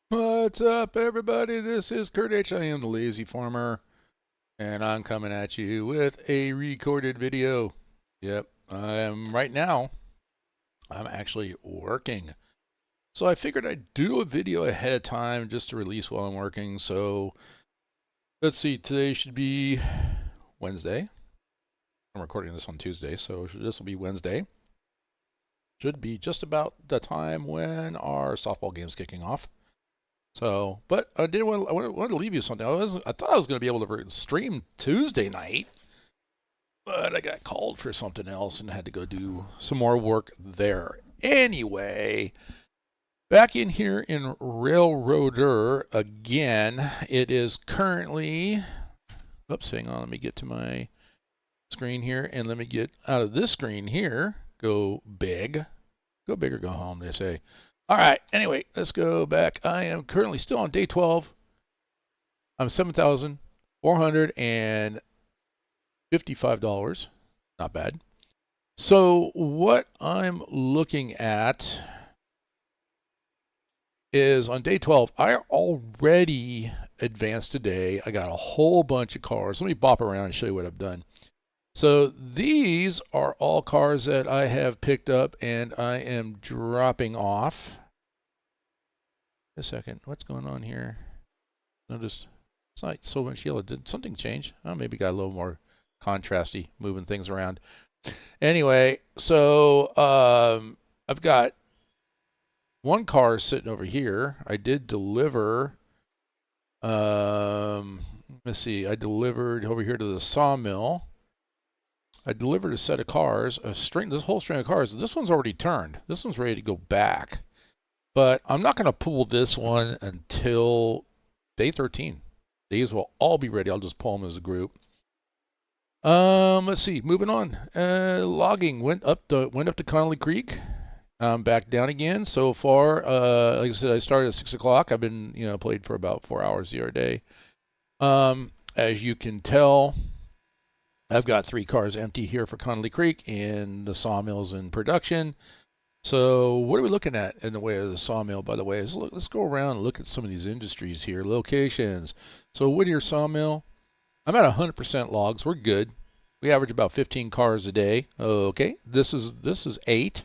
What's up, everybody? This is Kurt H. I am the Lazy Farmer, and I'm coming at you with a recorded video. Yep, I am right now. I'm actually working. So I figured I'd do a video ahead of time just to release while I'm working. So let's see, today should be Wednesday. I'm recording this on Tuesday, so this will be Wednesday. Should be just about the time when our softball game's kicking off. So, but I did want to leave you something. I thought I was going to be able to stream Tuesday night, but I got called for something else and had to go do some more work there. Anyway, back in here in Railroader again. It is currently, oops, hang on, let me get to my screen here, and let me get out of this screen here. Go big. Go big or go home, they say. All right, anyway, let's go back. I am currently still on day 12. I'm $7,455. Not bad. So what I'm looking at is on day 12, I already advanced today. I got a whole bunch of cars. Let me bop around and show you what I've done. So these are all cars that I have picked up and I am dropping off. A second, what's going on here? Notice it's not so much yellow. Did something change? Oh, maybe got a little more contrasty, moving things around. Anyway, so I've got one car sitting over here. I did deliver. Let's see. I delivered over here to the sawmill. I delivered a set of cars, this whole string of cars. This one's already turned. This one's ready to go back. But I'm not going to pull this one until day 13. These will all be ready. I'll just pull them as a group. Let's see. Moving on. Logging went up to Connolly Creek. Back down again. So far, like I said, I started at 6 o'clock. I've been, played for about 4 hours the other day. As you can tell, I've got 3 cars empty here for Connolly Creek, and the sawmill's in production. So what are we looking at in the way of the sawmill, by the way? Let's go around and look at some of these industries here. Locations. So Whittier sawmill, I'm at 100% logs. We're good. We average about 15 cars a day. Okay, this is 8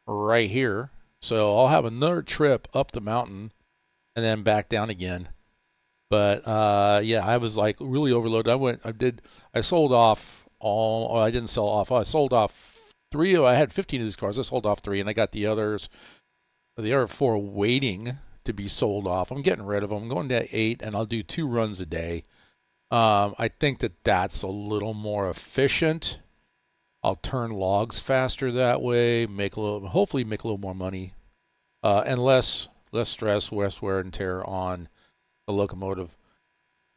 right here. So I'll have another trip up the mountain and then back down again. But yeah, I was like really overloaded. I sold off all. I didn't sell off. I sold off 3. I had 15 of these cars. I sold off 3, and I got the other 4 waiting to be sold off. I'm getting rid of them. I'm going to 8, and I'll do 2 runs a day. I think that's a little more efficient. I'll turn logs faster that way. Hopefully make a little more money, and less stress, less wear and tear on the locomotive.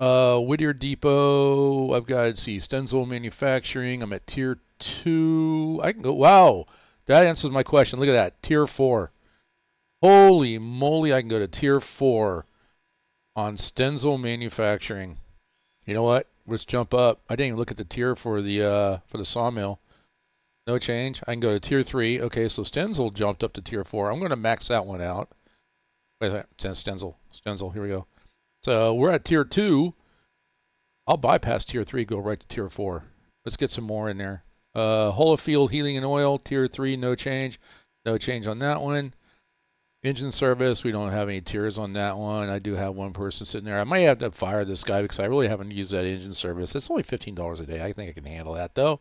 Whittier Depot, I've got, Stenzel Manufacturing. I'm at Tier 2. I can go, wow, that answers my question. Look at that, Tier 4. Holy moly, I can go to Tier 4 on Stenzel Manufacturing. You know what? Let's jump up. I didn't even look at the tier for the sawmill. No change. I can go to Tier 3. Okay, so Stenzel jumped up to Tier 4. I'm going to max that one out. Wait a second, Stenzel, here we go. So we're at Tier 2. I'll bypass Tier 3, go right to Tier 4. Let's get some more in there. Holofield Heating and Oil, Tier 3, no change. No change on that one. Engine service, we don't have any tiers on that one. I do have one person sitting there. I might have to fire this guy because I really haven't used that engine service. It's only $15 a day. I think I can handle that, though.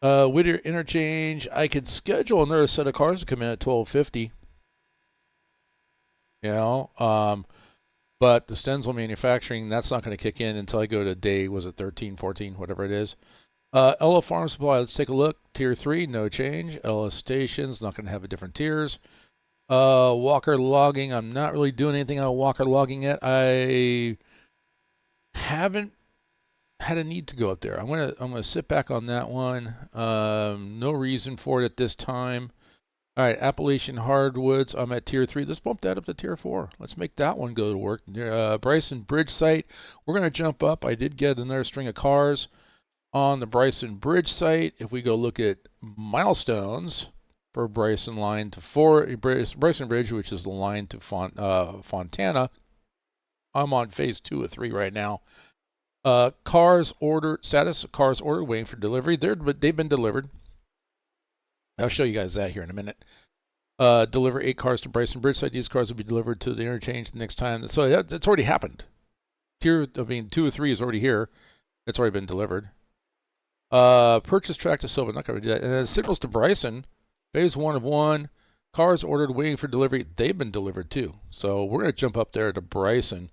Whittier Interchange, I could schedule another set of cars to come in at $12.50. But the Stenzel Manufacturing, that's not going to kick in until I go to day, was it 13, 14, whatever it is. Ella Farm Supply, let's take a look. Tier 3, no change. Ella Stations, not going to have a different tiers. Walker Logging, I'm not really doing anything on Walker Logging yet. I haven't had a need to go up there. I'm gonna sit back on that one. No reason for it at this time. All right, Appalachian Hardwoods. I'm at tier 3. Let's bump that up to tier 4. Let's make that one go to work. Bryson Bridge site. We're going to jump up. I did get another string of cars on the Bryson Bridge site. If we go look at milestones for Bryson line to 4, Bryson Bridge, which is the line to Fontana, I'm on phase 2 of 3 right now. Cars ordered, status cars ordered, waiting for delivery. They've been delivered. I'll show you guys that here in a minute. Deliver 8 cars to Bryson Bridge site. These cars will be delivered to the interchange the next time. So that's already happened. 2 or 3 is already here. It's already been delivered. Purchase track to Silva. Not going to do that. And then signals to Bryson. Phase 1 of 1. Cars ordered, waiting for delivery. They've been delivered too. So we're going to jump up there to Bryson.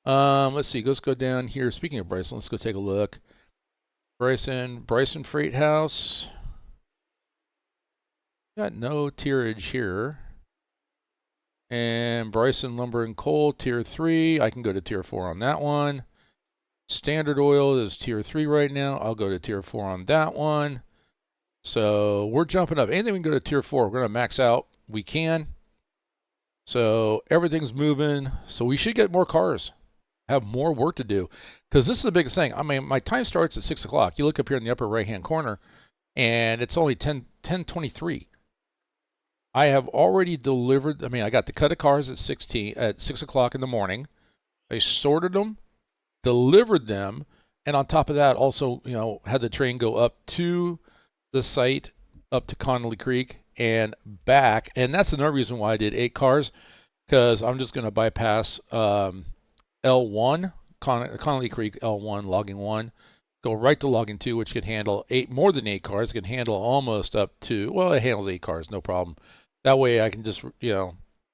Let's see. Let's go down here. Speaking of Bryson, let's go take a look. Bryson Freight House. Got no tierage here. And Bryson Lumber and Coal, tier 3. I can go to tier 4 on that one. Standard Oil is tier 3 right now. I'll go to tier 4 on that one. So we're jumping up. Anything we can go to tier 4, we're going to max out. We can. So everything's moving. So we should get more cars. Have more work to do. Because this is the biggest thing. I mean, my time starts at 6 o'clock. You look up here in the upper right-hand corner, and it's only 10:23. I have already delivered. I mean, I got the cut of cars at 6 o'clock in the morning. I sorted them, delivered them, and on top of that, also, had the train go up to the site, up to Connolly Creek and back. And that's another reason why I did 8 cars, because I'm just going to bypass L1, Connolly Creek L1, logging 1. Go right to logging 2, which can handle more than 8 cars. It can handle almost up to, well, it handles 8 cars, no problem. That way I can just,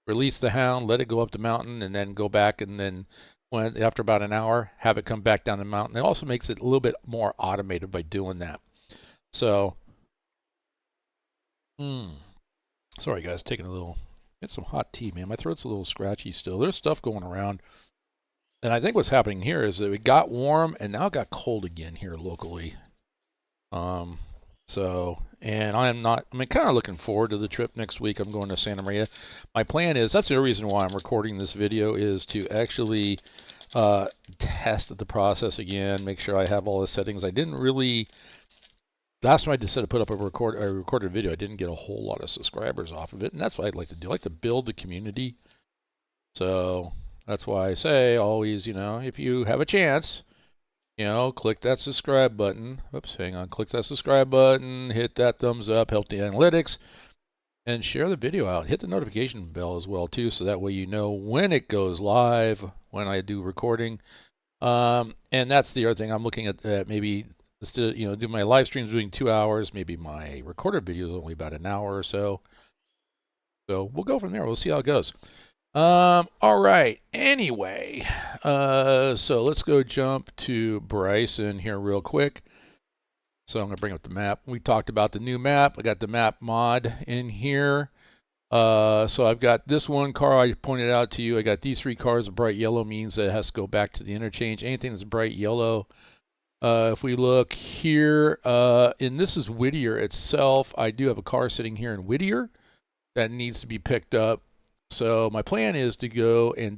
release the hound, let it go up the mountain, and then go back, and then after about an hour, have it come back down the mountain. It also makes it a little bit more automated by doing that. So, sorry guys, taking a little, get some hot tea, man. My throat's a little scratchy still. There's stuff going around. And I think what's happening here is that it got warm and now it got cold again here locally. And I'm kind of looking forward to the trip next week. I'm going to Santa Maria. My plan is, that's the reason why I'm recording this video, is to actually test the process again, make sure I have all the settings. I didn't really, last time I decided to put up a recorded video, I didn't get a whole lot of subscribers off of it, and that's what I'd like to do. I like to build the community. So that's why I say always, if you have a chance, click that subscribe button. Oops, hang on. Click that subscribe button, hit that thumbs up, help the analytics, and share the video out. Hit the notification bell as well, too, so that way you know when it goes live, when I do recording. And that's the other thing. I'm looking at maybe, instead of, do my live streams doing 2 hours, maybe my recorded video is only about an hour or so. So we'll go from there. We'll see how it goes. All right. Anyway, so let's go jump to Bryson here real quick. So I'm going to bring up the map. We talked about the new map. I got the map mod in here. So I've got this one car I pointed out to you. I got these 3 cars. Bright yellow means that it has to go back to the interchange. Anything that's bright yellow. If we look here, and this is Whittier itself. I do have a car sitting here in Whittier that needs to be picked up. So my plan is to go and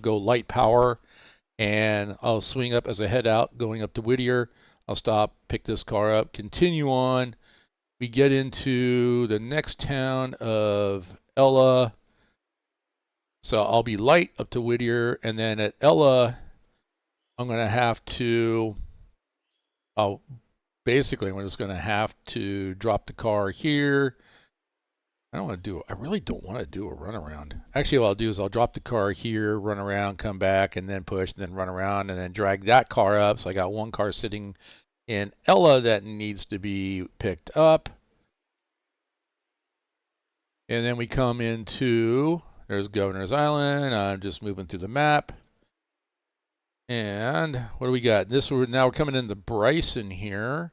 go light power, and I'll swing up as I head out, going up to Whittier. I'll stop, pick this car up, continue on. We get into the next town of Ella. So I'll be light up to Whittier, and then at Ella, I'm just going to have to drop the car here. I really don't want to do a runaround. Actually, what I'll do is I'll drop the car here, run around, come back, and then push, and then run around, and then drag that car up. So I got one car sitting in Ella that needs to be picked up. And then we come into, there's Governor's Island. I'm just moving through the map. And what do we got? Now we're coming into Bryson here.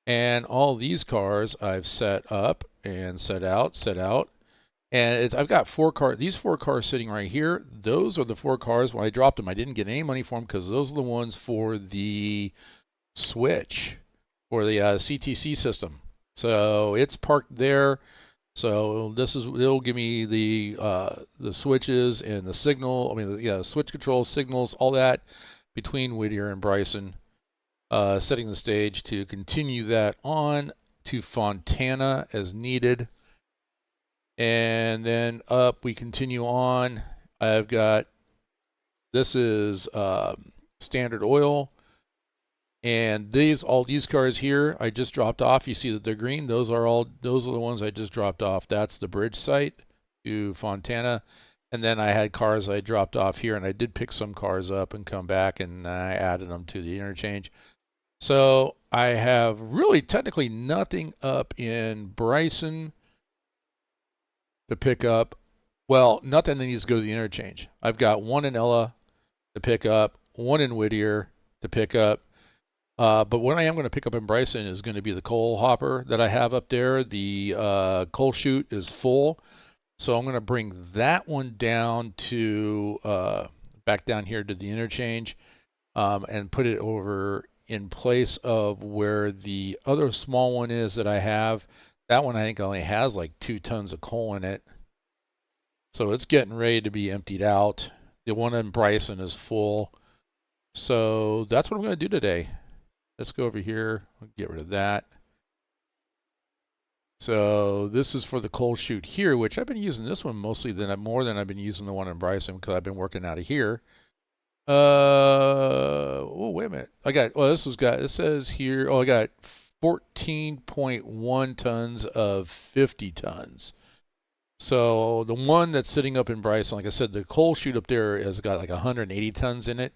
And all these cars I've set up and set out. And I've got these 4 cars sitting right here. Those are the 4 cars. When I dropped them, I didn't get any money for them because those are the ones for the switch, for the CTC system. So it's parked there. So it'll give me the switches and the signal. I mean, yeah, switch control signals, all that between Whittier and Bryson, setting the stage to continue that on to Fontana as needed. And then up we continue on. I've got, this is Standard Oil. And all these cars here I just dropped off. You see that they're green. Those are the ones I just dropped off. That's the bridge site to Fontana. And then I had cars I dropped off here, and I did pick some cars up and come back, and I added them to the interchange. So I have really technically nothing up in Bryson to pick up. Well, nothing that needs to go to the interchange. I've got one in Ella to pick up, one in Whittier to pick up. But what I am going to pick up in Bryson is going to be the coal hopper that I have up there. The coal chute is full, so I'm going to bring that one down to back down here to the interchange, and put it over in place of where the other small one is that I have. That one I think only has like 2 tons of coal in it, so it's getting ready to be emptied out. The one in Bryson is full, so that's what I'm going to do today. Let's go over here, get rid of that. So this is for the coal chute here, which I've been using this one mostly more than I've been using the one in Bryson because I've been working out of here. Oh, wait a minute. It says here, I got 14.1 tons of 50 tons. So the one that's sitting up in Bryson, like I said, the coal chute up there has got like 180 tons in it.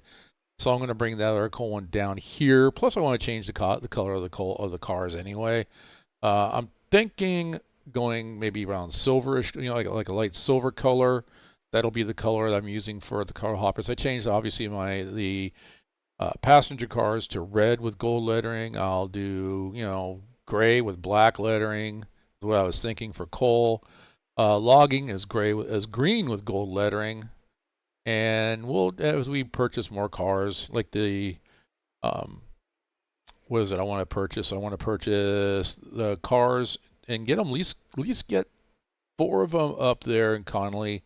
So I'm going to bring that other coal one down here. Plus, I want to change the color of the cars anyway. I'm thinking going maybe around silverish, like a light silver color. That'll be the color that I'm using for the car hoppers. I changed obviously the passenger cars to red with gold lettering. I'll do gray with black lettering. Is what I was thinking for coal. Logging is green with gold lettering. And as we purchase more cars, like what is it I want to purchase? I want to purchase the cars and get them, at least get 4 of them up there in Connolly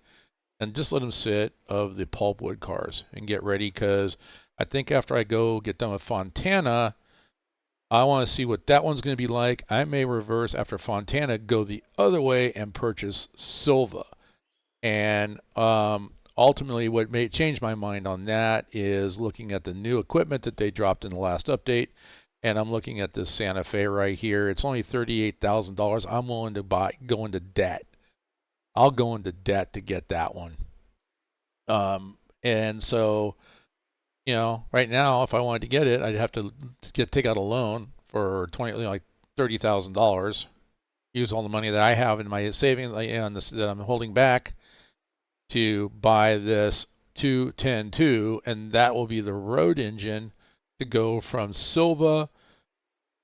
and just let them sit of the pulpwood cars and get ready, because I think after I go get done with Fontana, I want to see what that one's going to be like. I may reverse after Fontana, go the other way and purchase Silva. And ultimately, what may change my mind on that is looking at the new equipment that they dropped in the last update. And I'm looking at this Santa Fe right here. It's only $38,000. I'm willing to go into debt. I'll go into debt to get that one. And so, right now, if I wanted to get it, I'd have to take out a loan for like $30,000. Use all the money that I have in my savings that I'm holding back to buy this 210-2, and that will be the road engine to go from Silva.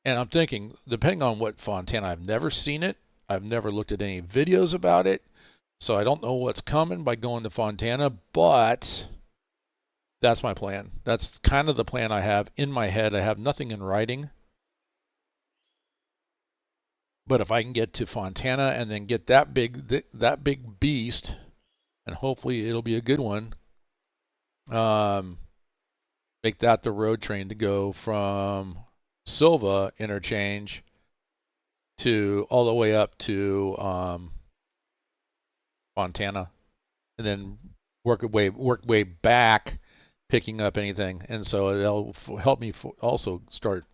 And I'm thinking, depending on what Fontana, I've never seen it. I've never looked at any videos about it. So I don't know what's coming by going to Fontana, but that's my plan. That's kind of the plan I have in my head. I have nothing in writing. But if I can get to Fontana and then get that big beast, and hopefully it'll be a good one, make that the road train to go from Silva interchange to all the way up to Fontana, and then work way back, picking up anything. And so it'll help me also start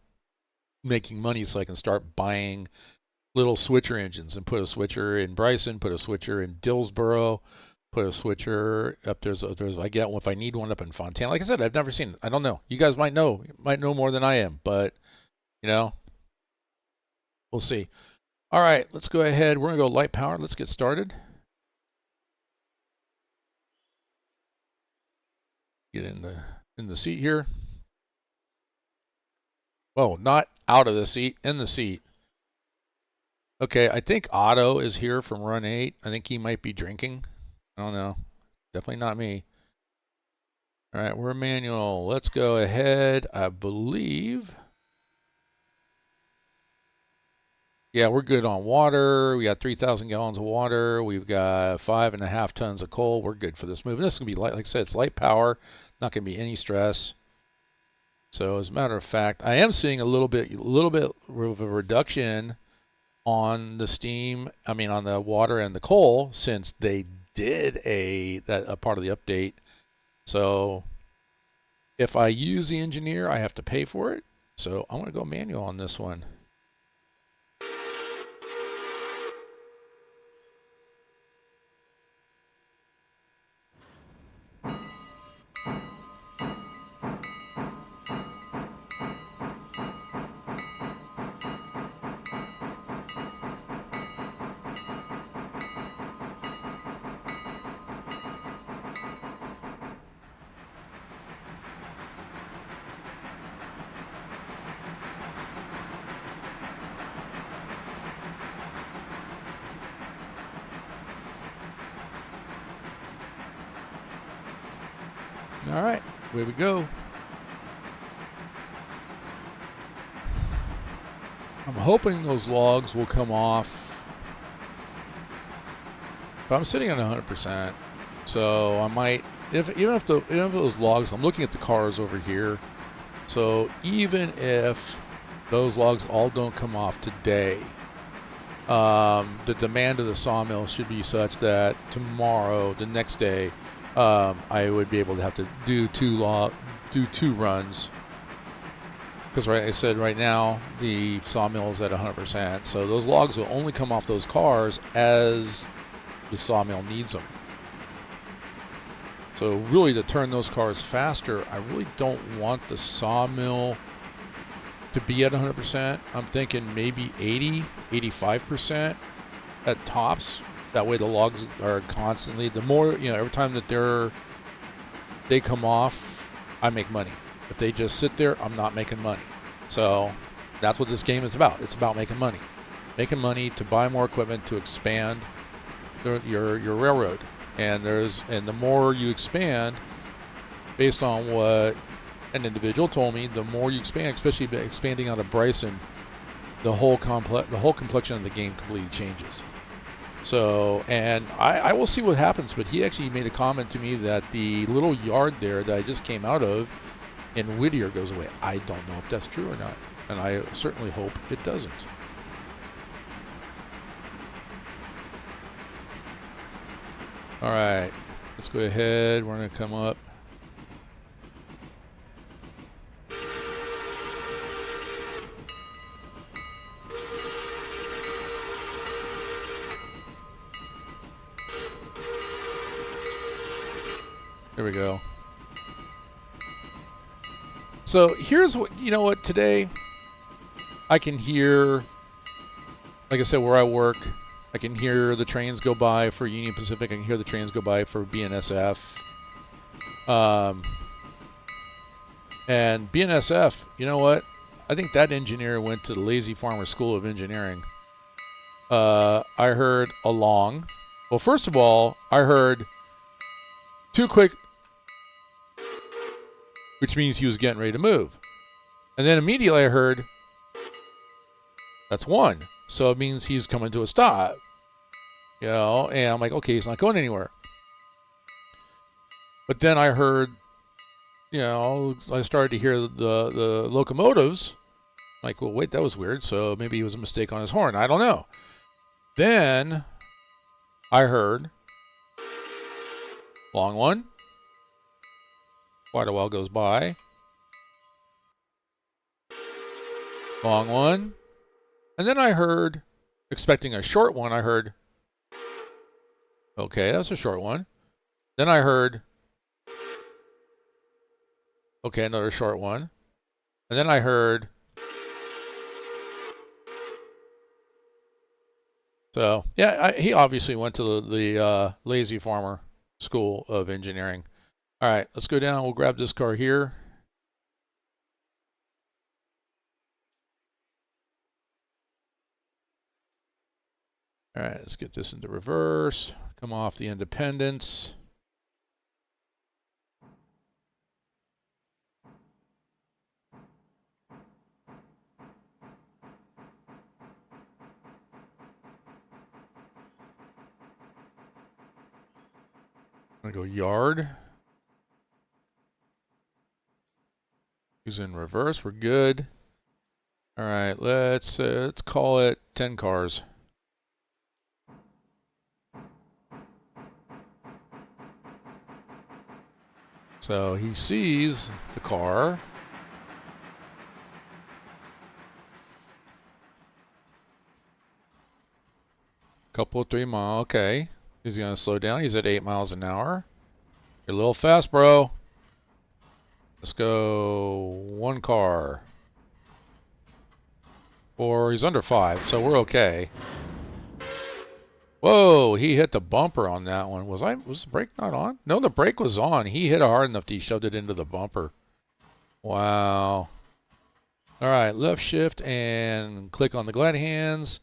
making money, so I can start buying little switcher engines and put a switcher in Bryson, put a switcher in Dillsboro, put a switcher up there's I get one if I need one up in Fontana. Like I said, I've never seen it. I don't know. You guys might know more than I am, but we'll see. All right, let's go ahead. We're gonna go light power. Let's get started. Get in the seat here. Oh, not out of the seat, in the seat. Okay, I think Otto is here from run 8. I think he might be drinking. I don't know. Definitely not me. All right, we're manual. Let's go ahead. I believe Yeah, we're good on water. We got 3,000 gallons of water. We've got 5.5 tons of coal. We're good for this move. And this is gonna be light, like I said, it's light power. Not gonna be any stress. So as a matter of fact, I am seeing a little bit of a reduction on the steam. I mean, on the water and the coal since they did a part of the update. So if I use the engineer, I have to pay for it. So I'm gonna go manual on this one. All right, here we go. I'm hoping those logs will come off. But I'm sitting at 100%, so I might, even if those logs, I'm looking at the cars over here. So even if those logs all don't come off today, the demand of the sawmill should be such that tomorrow, the next day, I would be able to have to do two runs. Because like I said, right now the sawmill is at 100%, so those logs will only come off those cars as the sawmill needs them. So really, to turn those cars faster, I really don't want the sawmill to be at 100%. I'm thinking maybe 80, 85% at tops. That way the logs are constantly, the more, every time that they come off, I make money. If they just sit there, I'm not making money. So that's what this game is about. It's about making money. Making money to buy more equipment to expand your railroad. And the more you expand, based on what an individual told me, the more you expand, especially expanding out of Bryson, the whole complexion of the game completely changes. So, and I will see what happens, but he actually made a comment to me that the little yard there that I just came out of in Whittier goes away. I don't know if that's true or not, and I certainly hope it doesn't. All right, let's go ahead. We're going to come up. There we go. So here's what, today I can hear, like I said, where I work, I can hear the trains go by for Union Pacific. I can hear the trains go by for BNSF. And BNSF, you know what? I think that engineer went to the TheLazyFarmer School of Engineering. I heard along. Well, first of all, I heard too quick, which means he was getting ready to move. And then immediately I heard, that's one. So it means he's coming to a stop. And I'm like, okay, he's not going anywhere. But then I heard, I started to hear the locomotives. I'm like, well, wait, that was weird. So maybe it was a mistake on his horn. I don't know. Then I heard, long one. Quite a while goes by. Long one. And then I heard, expecting a short one, I heard, okay, that's a short one. Then I heard, okay, another short one. And then I heard, so yeah, he obviously went to the TheLazyFarmer School of Engineering. All right, let's go down. We'll grab this car here. All right, let's get this into reverse. Come off the independence. I'm gonna go yard. He's in reverse. We're good. All right, let's call it 10 cars. So he sees the car. Couple of 3 mile. Okay. He's gonna slow down. He's at 8 miles an hour. You're a little fast, bro. Let's go 1 car. Or he's under 5, so we're okay. Whoa, he hit the bumper on that one. Was the brake not on? No, the brake was on. He hit it hard enough that he shoved it into the bumper. Wow. All right, left shift and click on the glad hands.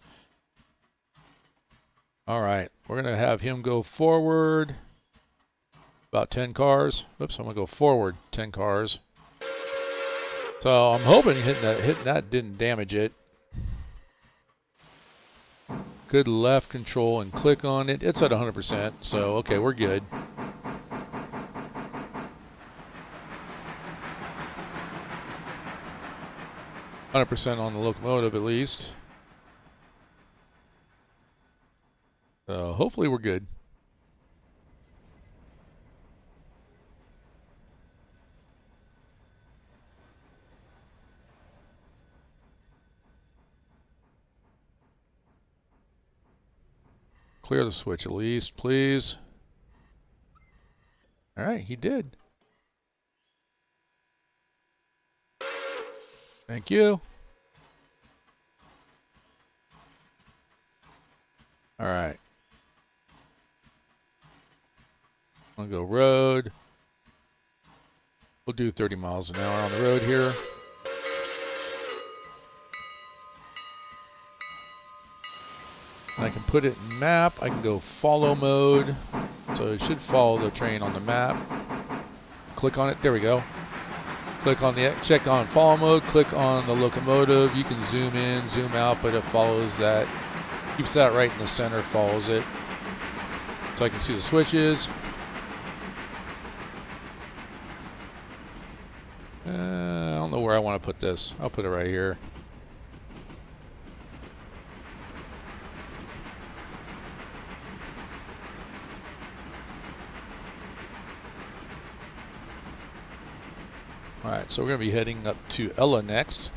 All right, we're going to have him go forward about 10 cars. Oops, I'm going to go forward 10 cars. So I'm hoping hitting that didn't damage it. Good left control and click on it. It's at 100%, so okay, we're good. %, on the locomotive at least. So hopefully we're good. Clear the switch at least, please. All right, he did. Thank you. All right. I'll go road. We'll do 30 miles an hour on the road here. And I can put it in map. I can go follow mode. So it should follow the train on the map. Click on it. There we go. Click on the check on follow mode. Click on the locomotive. You can zoom in, zoom out, but it follows that. Keeps that right in the center. Follows it. So I can see the switches. I don't know where I want to put this. I'll put it right here. Alright, so we're going to be heading up to Ella next.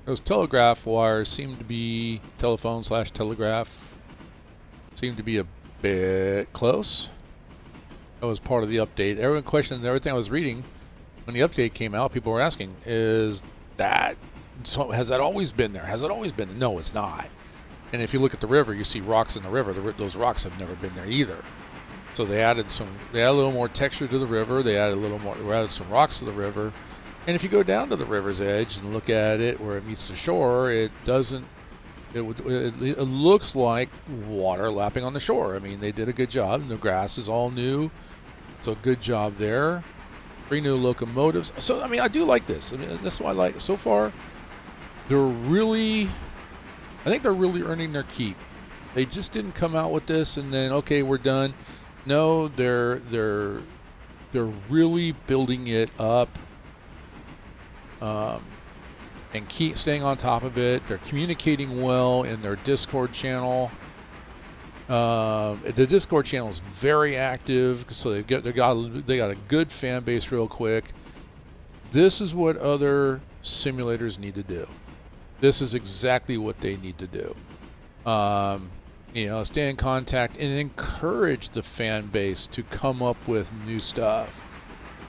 Those telegraph wires seem to be telephone/telegraph. Seem to be a bit close. That was part of the update. Everyone questioned everything I was reading when the update came out. People were asking, "Is that so? Has that always been there? Has it always been?" No, it's not. And if you look at the river, you see rocks in the river. Those rocks have never been there either. So they added a little more texture to the river. They added some rocks to the river. And if you go down to the river's edge and look at it where it meets the shore, it doesn't. It looks like water lapping on the shore. I mean, they did a good job. The grass is all new, so good job there. 3 new locomotives. So I mean, I do like this. I mean, that's what I like so far. I think they're really earning their keep. They just didn't come out with this and then okay, we're done. No, they're really building it up. And keep staying on top of it. They're communicating well in their Discord channel. The Discord channel is very active, so they got a good fan base real quick. This is what other simulators need to do. This is exactly what they need to do. Um, stay in contact and encourage the fan base to come up with new stuff.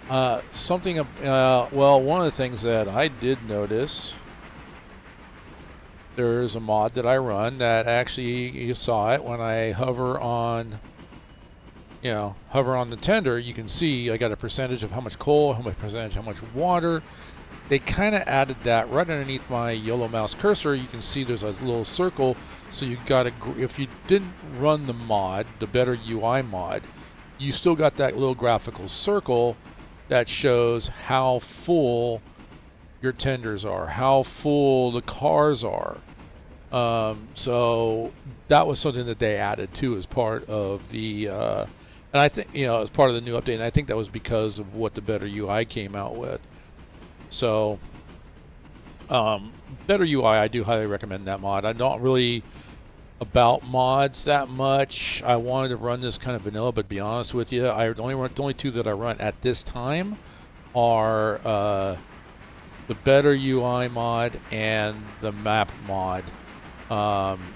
Well, one of the things that I did notice, there's a mod that I run that actually, you saw it when I hover on the tender, you can see I got a percentage of how much coal, how much percentage, how much water. They kind of added that right underneath my yellow mouse cursor. You can see there's a little circle. So you got to, if you didn't run the mod, the Better UI mod, you still got that little graphical circle that shows how full your tenders are, how full the cars are. So that was something that they added too as part of the, and I think, as part of the new update. And I think that was because of what the Better UI came out with. So, Better UI, I do highly recommend that mod. I'm not really about mods that much. I wanted to run this kind of vanilla, but to be honest with you, the only two that I run at this time are the Better UI mod and the map mod,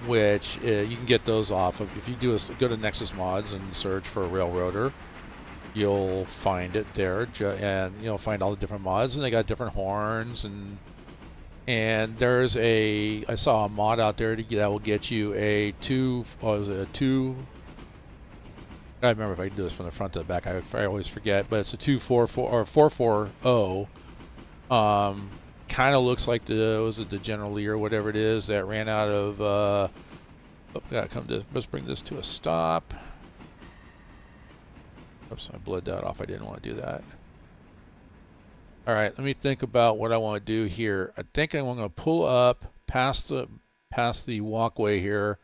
which you can get those off of. If you go to Nexus Mods and search for Railroader, you'll find it there, and you'll find all the different mods, and they got different horns, and there's I saw a mod out there that will get you a I remember if I can do this from the front to the back. I always forget, but it's a 244 or 440. Kind of looks like the General Lee or whatever it is that ran out of. Let's bring this to a stop. Oops, I bled that off. I didn't want to do that. All right, let me think about what I want to do here. I think I'm going to pull up past the walkway here,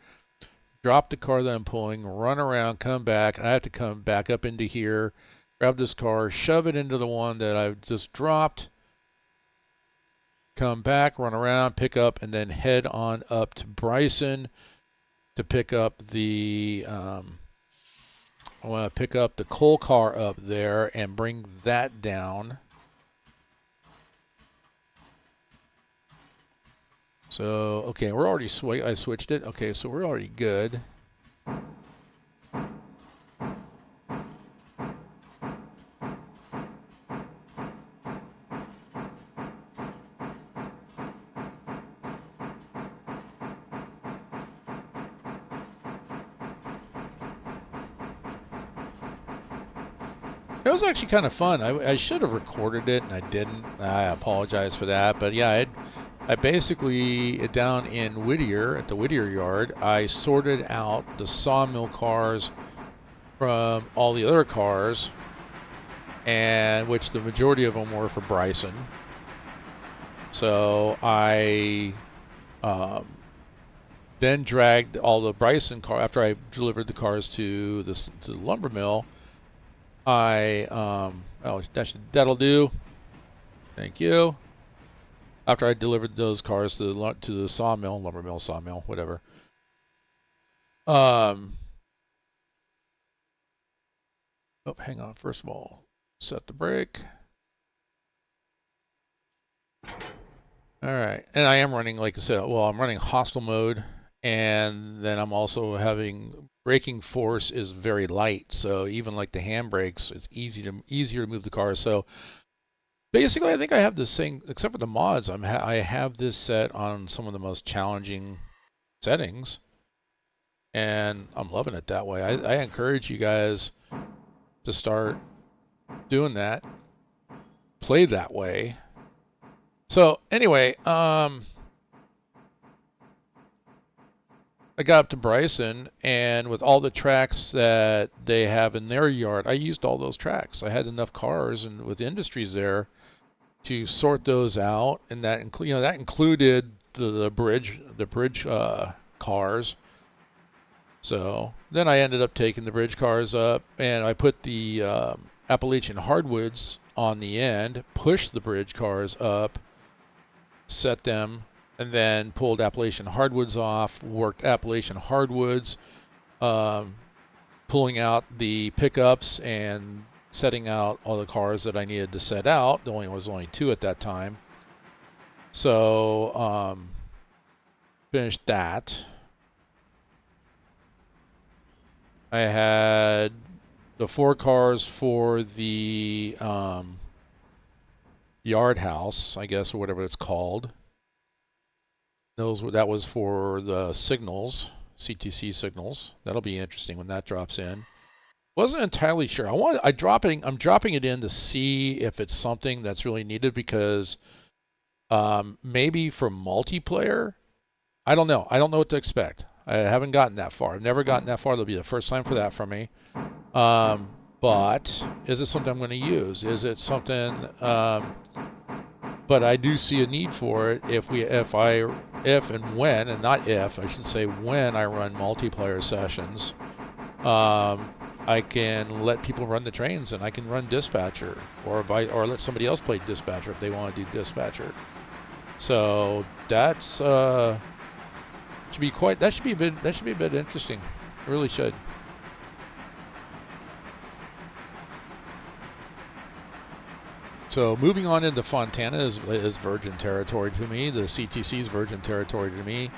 drop the car that I'm pulling, run around, come back. I have to come back up into here, grab this car, shove it into the one that I've just dropped, come back, run around, pick up, and then head on up to Bryson to pick up the I want to pick up the coal car up there and bring that down. So, okay, we're already I switched it. Okay, so we're already good. It was actually kind of fun. I should have recorded it and I didn't. I apologize for that. But yeah, I basically, down in Whittier, at the Whittier yard, I sorted out the sawmill cars from all the other cars, and which the majority of them were for Bryson. So I then dragged all the Bryson car after I delivered the cars to the lumber mill. That'll do. Thank you. After I delivered those cars to the sawmill, lumber mill, sawmill, whatever. Oh, hang on. First of all, set the brake. All right, and I am running, like I said, I'm running hostile mode, and then I'm also having braking force is very light, so even like the handbrakes, it's easier to move the car. So basically, I think I have this thing, except for the mods. I have this set on some of the most challenging settings, and I'm loving it that way. I encourage you guys to start doing that, play that way. So anyway, I got up to Bryson, and with all the tracks that they have in their yard, I used all those tracks. I had enough cars, and with Industries there, to sort those out, and that included the bridge cars. So then I ended up taking the bridge cars up, and I put the Appalachian hardwoods on the end, pushed the bridge cars up, set them, and then pulled Appalachian hardwoods off, worked Appalachian hardwoods, pulling out the pickups and setting out all the cars that I needed to set out. There was only two at that time. So finished that. I had the 4 cars for the yard house, I guess, or whatever it's called. That was for the signals, CTC signals. That'll be interesting when that drops in. Wasn't entirely sure. I'm dropping it in to see if it's something that's really needed because maybe for multiplayer, I don't know. I don't know what to expect. I haven't gotten that far. I've never gotten that far. It'll be the first time for that for me. But is it something I'm going to use? Is it something? But I do see a need for it if and when, and not if, I should say when I run multiplayer sessions. I can let people run the trains, and I can run dispatcher, or let somebody else play dispatcher if they want to do dispatcher. So that's that should be a bit interesting. It really should. So moving on into Fontana is virgin territory to me. The CTC is virgin territory to me.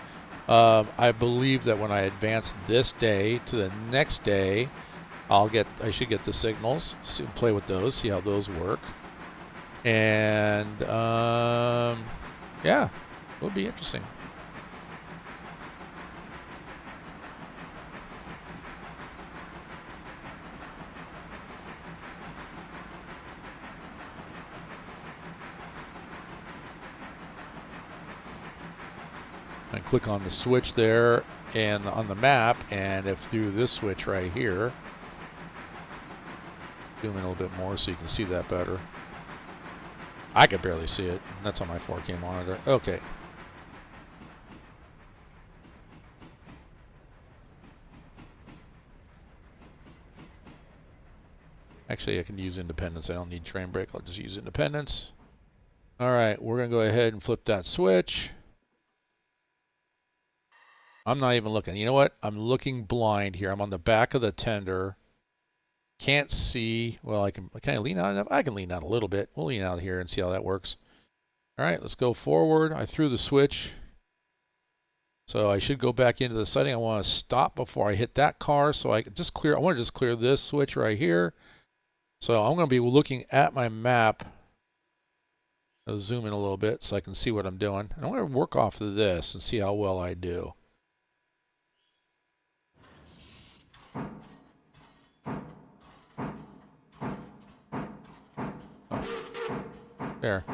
I believe that when I advance this day to the next day, I should get the signals, play with those, see how those work, and yeah, it'll be interesting. I click on the switch there and on the map, and if through this switch right here, zoom in a little bit more so you can see that better. I could barely see it. That's on my 4K monitor. Okay. Actually, I can use independence. I don't need train brake. I'll just use independence. All right, we're going to go ahead and flip that switch. I'm not even looking. You know what? I'm looking blind here. I'm on the back of the tender. Can't see. Well, can I lean out enough? I can lean out a little bit. We'll lean out here and see how that works. All right, let's go forward. I threw the switch. So I should go back into the setting. I want to stop before I hit that car. So I want to just clear this switch right here. So I'm going to be looking at my map. I'll zoom in a little bit so I can see what I'm doing. And I'm going to work off of this and see how well I do. There.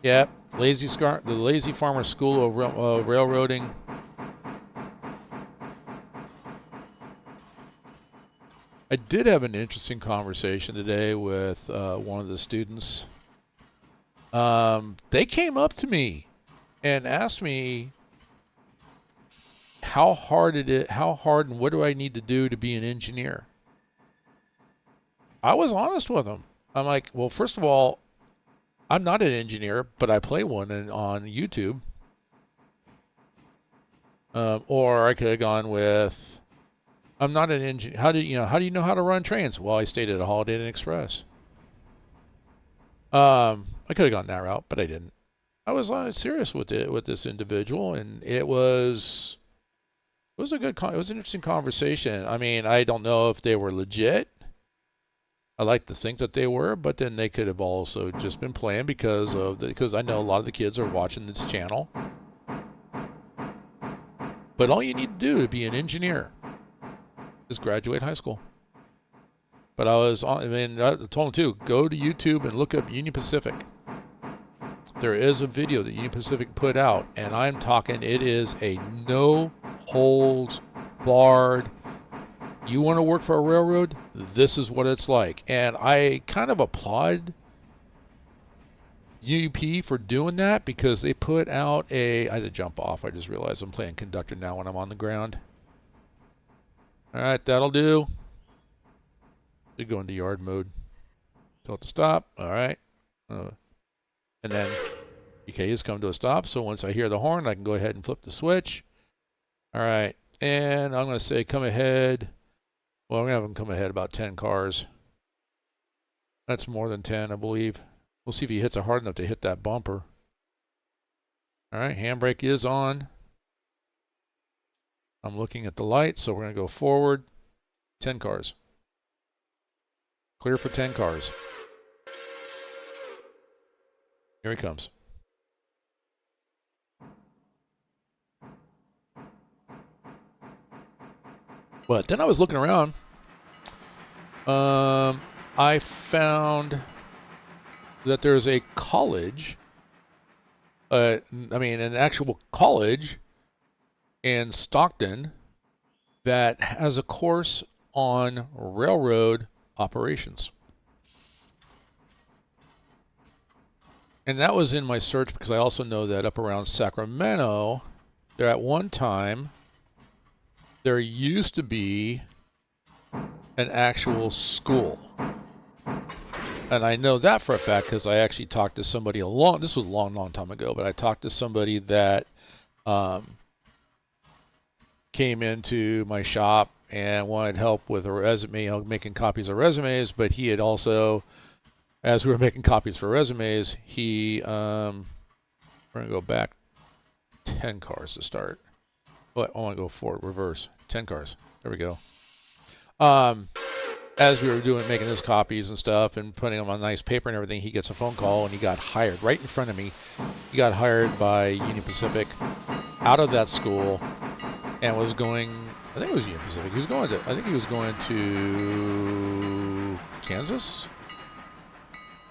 Yep. The TheLazyFarmer School of Railroading. I did have an interesting conversation today with one of the students. They came up to me and asked me how hard and what do I need to do to be an engineer. I was honest with them. I'm like, well, first of all, I'm not an engineer, but I play one on YouTube. Or I could have gone with, I'm not an engineer. How do you know how to run trains? Well, I stayed at a Holiday Inn Express. I could have gone that route, but I didn't. I was serious with this individual, and it was an interesting conversation. I mean, I don't know if they were legit. I like to think that they were, but then they could have also just been playing because I know a lot of the kids are watching this channel. But all you need to do to be an engineer is graduate high school. But I told them too, go to YouTube and look up Union Pacific. There is a video that Union Pacific put out, and I'm talking, it is a no holds barred. You want to work for a railroad? This is what it's like. And I kind of applaud UP for doing that because they put out I had to jump off. I just realized I'm playing conductor now when I'm on the ground. All right, that'll do. You go into yard mode. Tell it to stop. All right. And then PK has come to a stop. So once I hear the horn, I can go ahead and flip the switch. All right. And I'm going to say come ahead. Well, I'm going to have him come ahead about 10 cars. That's more than 10, I believe. We'll see if he hits it hard enough to hit that bumper. All right, handbrake is on. I'm looking at the light, so we're going to go forward. 10 cars. Clear for 10 cars. Here he comes. But then I was looking around. I found that there's a college, an actual college in Stockton that has a course on railroad operations. And that was in my search because I also know that up around Sacramento, there at one time, there used to be an actual school. And I know that for a fact because I actually talked to somebody this was a long time ago, but I talked to somebody that came into my shop and wanted help with a resume, making copies of resumes, but he had also, as we were making copies for resumes, we're going to go back 10 cars to start. What? I want to go forward, reverse, 10 cars. There we go. As we were making his copies and stuff and putting them on nice paper and everything, he gets a phone call and he got hired right in front of me. He got hired by Union Pacific out of that school and was going, I think it was Union Pacific. I think he was going to Kansas.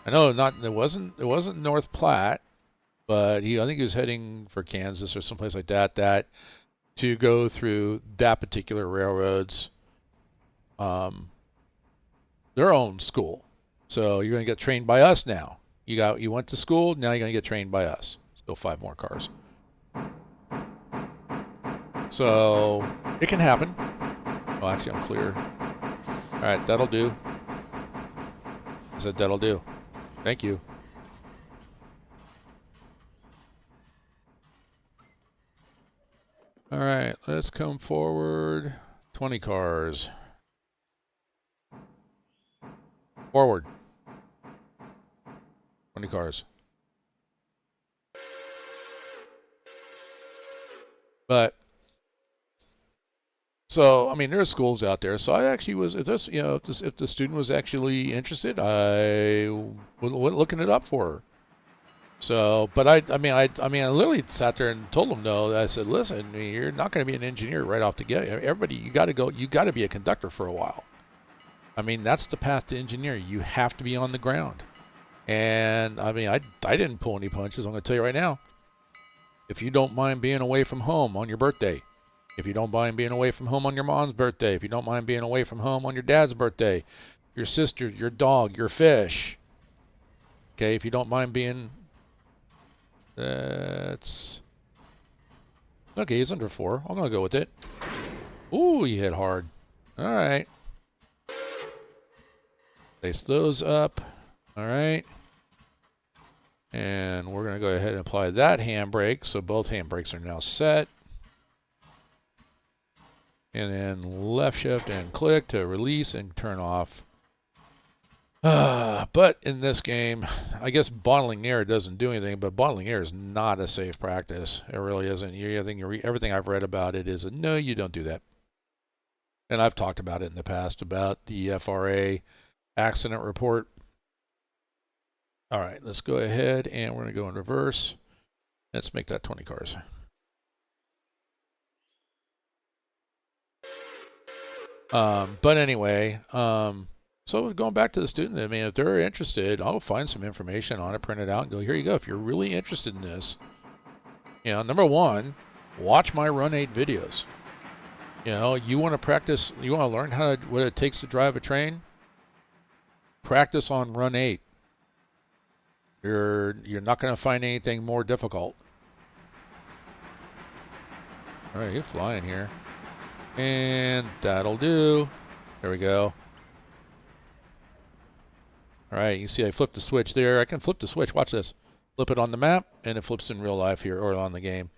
I know it wasn't North Platte, but I think he was heading for Kansas or someplace like that to go through that particular railroad's their own school. So you're going to get trained by us now. You went to school, now you're going to get trained by us. Let's go 5 more cars. So it can happen. Oh, actually, I'm clear. All right, that'll do. I said that'll do. Thank you. All right, let's come forward. 20 cars. Forward. 20 cars. But so, I mean, there are schools out there. So I actually was, if the student was actually interested, I went looking it up for her. So, but I literally sat there and told them no. I said, listen, you're not going to be an engineer right off the get. Everybody, you got to be a conductor for a while. I mean, that's the path to engineer. You have to be on the ground. And I mean, I didn't pull any punches. I'm going to tell you right now. If you don't mind being away from home on your birthday, if you don't mind being away from home on your mom's birthday, if you don't mind being away from home on your dad's birthday, your sister, your dog, your fish. Okay, if you don't mind being... That's... Okay, he's under 4. I'm going to go with it. Ooh, you hit hard. All right. Place those up. All right. And we're going to go ahead and apply that handbrake. So both handbrakes are now set. And then left shift and click to release and turn off. But in this game, I guess bottling air doesn't do anything, but bottling air is not a safe practice. It really isn't. Everything I've read about it is no, you don't do that. And I've talked about it in the past about the FRA accident report. All right, let's go ahead and we're going to go in reverse. Let's make that 20 cars. But anyway, so going back to the student, I mean, if they're interested, I'll find some information on it, print it out, and go, here you go. If you're really interested in this, number one, watch my Run 8 videos. You want to practice, you want to learn what it takes to drive a train? Practice on Run 8. You're not going to find anything more difficult. All right, you're flying here. And that'll do. There we go. All right, you see I flipped the switch there. I can flip the switch. Watch this. Flip it on the map, and it flips in real life here, or on the game.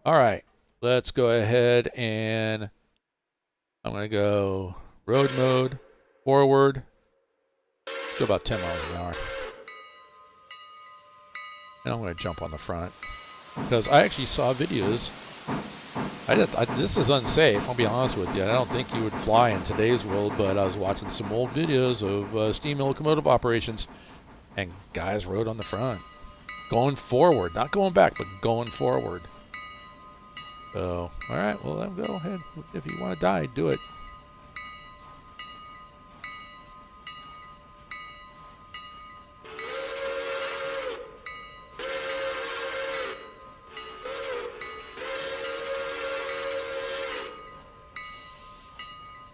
All right, let's go ahead and I'm going to go road mode, forward. Let's go about 10 miles an hour. And I'm going to jump on the front. Because I actually saw videos. This is unsafe, I'll be honest with you. I don't think you would fly in today's world, but I was watching some old videos of steam locomotive operations, and guys rode on the front. Going forward, not going back, but going forward. So, alright, well, then go ahead. If you want to die, do it.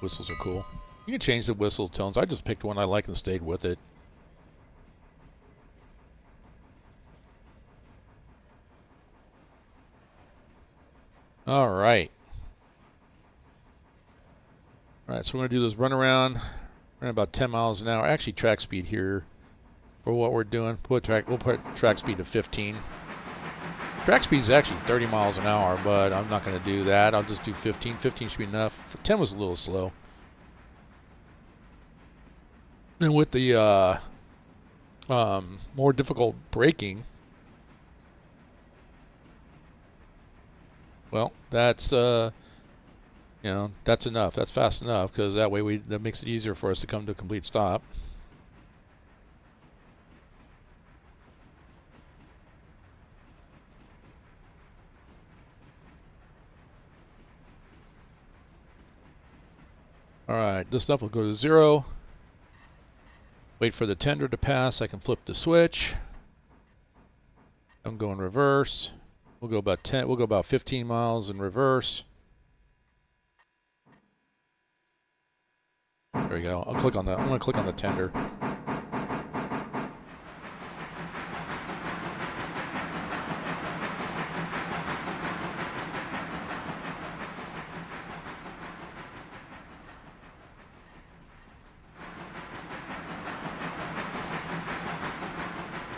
Whistles are cool. You can change the whistle tones. I just picked one I like and stayed with it. Alright. Alright, so we're going to do this run around. Running about 10 miles an hour. Actually, track speed here for what we're doing. We'll put track speed to 15. Track speed is actually 30 miles an hour, but I'm not going to do that. I'll just do 15. 15 should be enough. 10 was a little slow. And with the more difficult braking, well, that's that's enough. That's fast enough, because that way that makes it easier for us to come to a complete stop. Alright, this stuff will go to 0. Wait for the tender to pass. I can flip the switch. I'm going reverse. We'll go about 10. We'll go about 15 miles in reverse. There we go. I'll click on that. I'm going to click on the tender.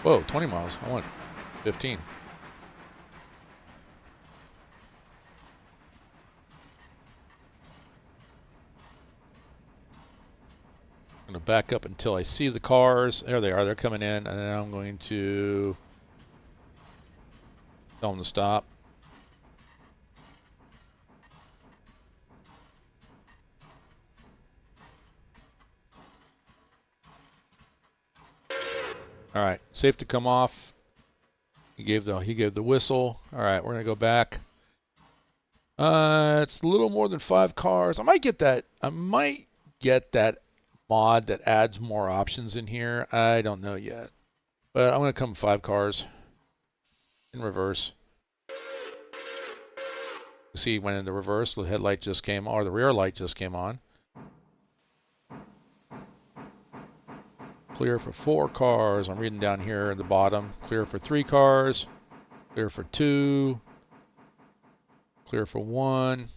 Whoa, 20 miles. I want 15. I'm going to back up until I see the cars. There they are. They're coming in. And then I'm going to tell them to stop. All right, safe to come off. He gave the whistle. All right, we're gonna go back. It's a little more than 5 cars. I might get that mod that adds more options in here. I don't know yet, but I'm gonna come 5 cars in reverse. You see, when in the reverse, the headlight just came, or the rear light just came on. Clear for 4 cars. I'm reading down here at the bottom. Clear for 3 cars. Clear for 2. Clear for 1.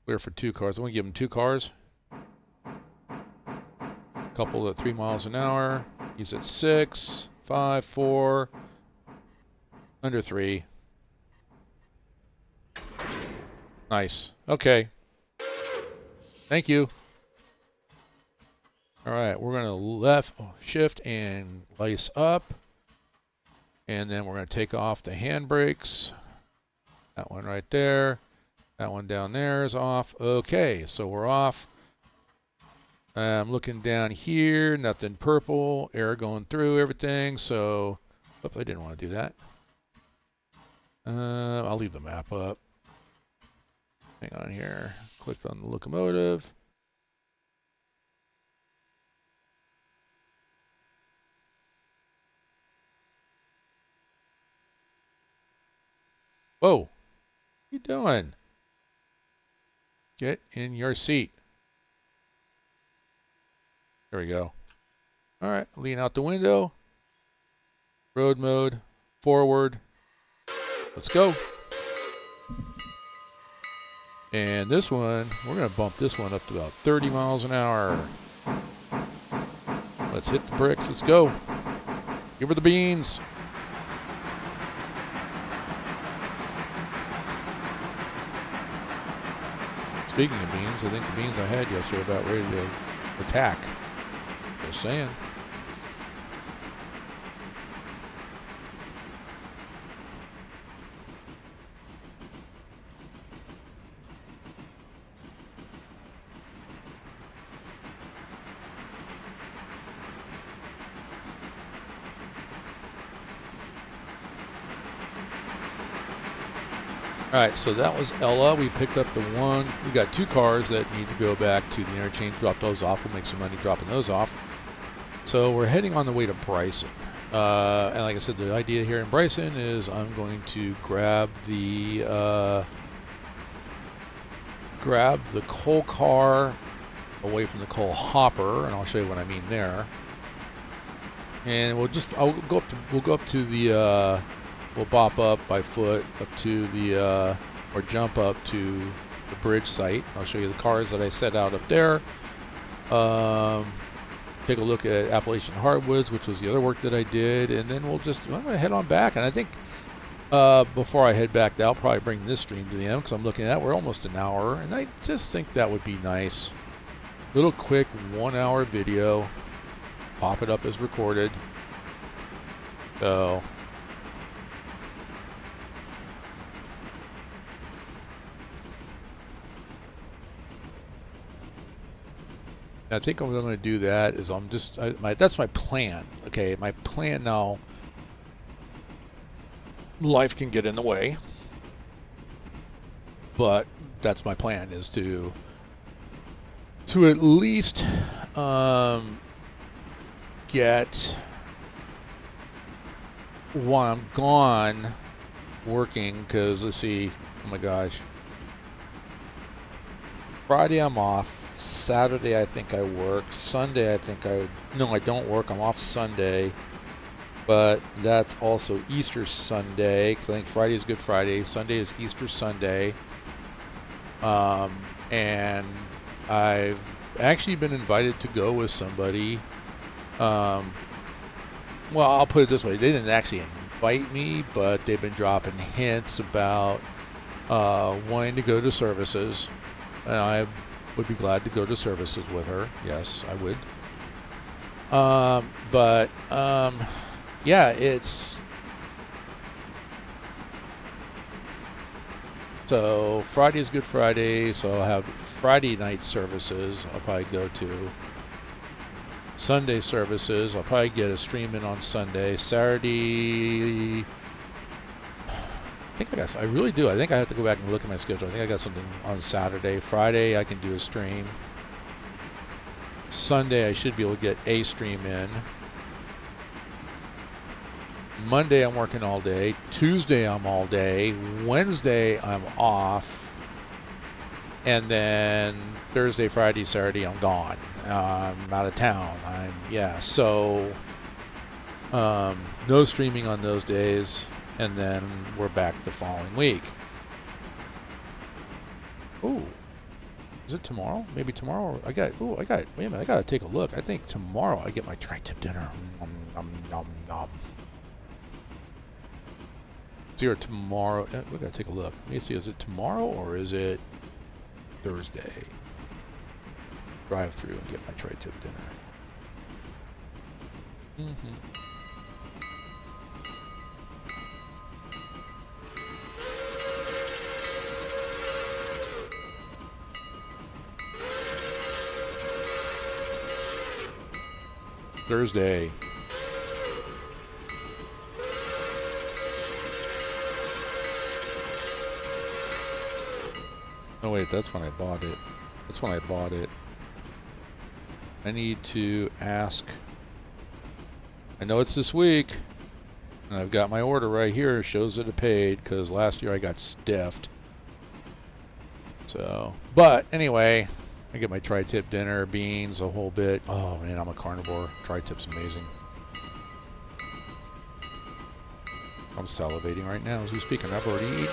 Clear for 2 cars. I'm going to give him 2 cars. Couple at 3 miles an hour. He's at 6, 5, 4. Under 3. Nice. Okay. Thank you. Alright, we're going to left shift and lace up. And then we're going to take off the handbrakes. That one right there. That one down there is off. Okay, so we're off. I'm looking down here. Nothing purple. Air going through everything. So, oops, I didn't want to do that. I'll leave the map up. Hang on here. Clicked on the locomotive. Whoa, what are you doing? Get in your seat. There we go. All right, lean out the window. Road mode, forward. Let's go. And this one, we're going to bump this one up to about 30 miles an hour. Let's hit the bricks. Let's go. Give her the beans. Speaking of beans, I think the beans I had yesterday are about ready to attack. Just saying. Alright, so that was Ella. We picked up the one. We got 2 cars that need to go back to the interchange, drop those off. We'll make some money dropping those off. So we're heading on the way to Bryson. And like I said, the idea here in Bryson is I'm going to grab the coal car away from the coal hopper, and I'll show you what I mean there. And we'll bop up by foot up to the, or jump up to the bridge site. I'll show you the cars that I set out up there. Take a look at Appalachian Hardwoods, which was the other work that I did, and then I'm going to head on back. And I think before I head back, I'll probably bring this stream to the end, because I'm looking at we're almost an hour, and I just think that would be nice. Little quick 1-hour video, pop it up as recorded. So I think I'm going to do that is that's my plan. Okay, my plan now. Life can get in the way, but that's my plan, is to at least get, while I'm gone working, because let's see, oh my gosh, Friday I'm off. Saturday I think I work. Sunday I don't work. I'm off Sunday, but that's also Easter Sunday, because I think Friday is Good Friday. Sunday is Easter Sunday. And I've actually been invited to go with somebody. Well, I'll put it this way. They didn't actually invite me, but they've been dropping hints about wanting to go to services. And I would be glad to go to services with her. Yes, I would. Yeah, it's... So, Friday is Good Friday, so I'll have Friday night services I'll probably go to. Sunday services, I'll probably get a stream in on Sunday. Saturday... I really do. I think I have to go back and look at my schedule. I think I got something on Saturday. Friday I can do a stream. Sunday I should be able to get a stream in. Monday I'm working all day. Tuesday I'm all day. Wednesday I'm off. And then Thursday, Friday, Saturday I'm gone. I'm out of town. So no streaming on those days. And then we're back the following week. Ooh. Is it tomorrow? Maybe tomorrow. Wait a minute, I gotta take a look. I think tomorrow I get my tri-tip dinner. It's either tomorrow. We gotta take a look. Let me see, is it tomorrow or is it Thursday? Drive through and get my tri-tip dinner. Thursday. Oh wait, that's when I bought it. I need to ask. I know it's this week, and I've got my order right here. It shows that it paid, because last year I got stiffed. So, but anyway, I get my tri-tip dinner, beans, a whole bit. Oh man, I'm a carnivore. Tri-tip's amazing. I'm salivating right now as we speak, and I've already eaten.